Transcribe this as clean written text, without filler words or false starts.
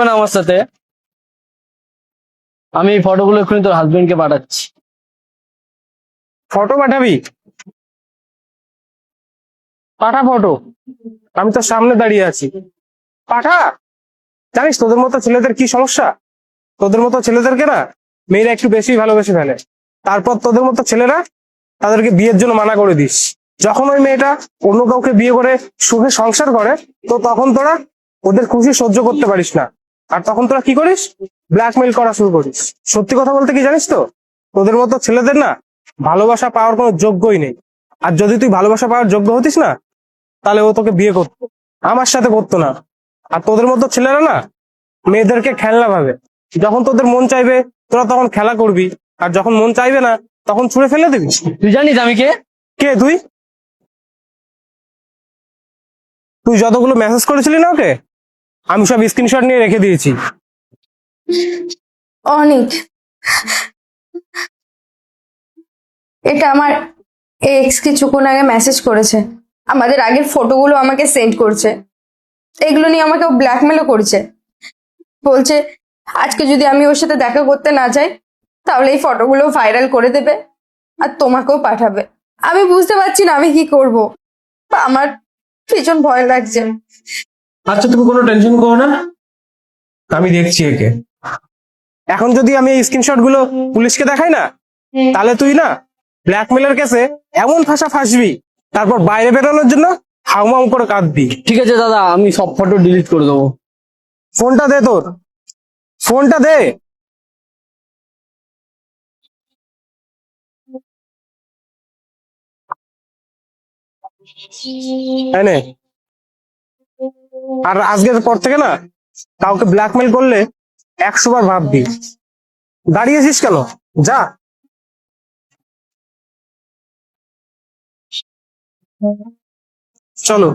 না আমার সাথে। আমি এই ফটোগুলো এক্ষুনি তোর হাজবেন্ডকে পাঠাচ্ছি। ফটো পাঠাবি? পাঠা ফটো। আমি তো সামনে দাঁড়িয়ে আছি, পাঠা। জানিস তোদের মতো ছেলেদের কি সমস্যা? তোদের মতো ছেলেদেরকে না মেয়েরা একটু বেশি ভালোবেসে ফেলে। তারপর তোদের মতো ছেলেরা তাদেরকে বিয়ের জন্য মানা করে দিস। যখন ওই মেয়েটা অন্য কাউকে বিয়ে করে সুখে সংসার করে, তো তখন তোরা ওদের খুশি সহ্য করতে পারিস না। আর তখন তোরা কি করিস? ব্ল্যাকমেইল করা শুরু করিস। সত্যি কথা বলতে কি জানিস তো, তোদের মতো ছেলেদের না ভালোবাসা পাওয়ার কোনো যোগ্যই নেই। আর যদি তুই ভালোবাসা পাওয়ার যোগ্য হতিস না, তাহলে ও তোকে বিয়ে করতো, আমার সাথে করতো না। আর তোদের মতো ছেলেরা না মেয়েদেরকে খেলনা ভাবে। যখন তোদের মন চাইবে তোরা তখন খেলা করবি, আর যখন মন চাইবে না তখন ছুঁড়ে ফেলে দিবি। তুই জানিস আমি কে? কে তুই? তুই যতগুলো মেসেজ করেছিলি না ওকে, আমি সব স্ক্রিনশট নিয়ে রেখে দিয়েছি। অনিক, এটা আমার এক্স কিছুক্ষণ আগে মেসেজ করেছে। আমাদের আগের ফটোগুলো আমাকে সেন্ড করছে। এগুলো নিয়ে আমাকে ব্ল্যাকমেলও করছে। বলছে আজকে যদি আমি ওর সাথে দেখা করতে না যাই, তাহলে এই ফটোগুলো ভাইরাল করে দেবে আর তোমাকেও পাঠাবে। আমি বুঝতে পারছি না আমি কি করব। আমার ভীষণ ভয় লাগছে। আচ্ছা তুমি কোনো টেনশন করো না, আমি দেখছি একে। এখন যদি আমি এই স্ক্রিনশট গুলো পুলিশকে দেখাই না, তাহলে তুই না ব্ল্যাকমেলের কেসে এমন ফাঁসবি, তারপর বাইরে বেরোনোর জন্য হাউমাউ করে কাঁদবি। ঠিক আছে দাদা, আমি সব ফটো ডিলিট করে দেবো। ফোনটা দে তোর, ফোনটা দে। এনে। আর আজকের পর থেকে না কাউকে ব্ল্যাকমেল করলে 100 বার ভাববি। দাঁড়িয়েছিস কেন? যা। চলো।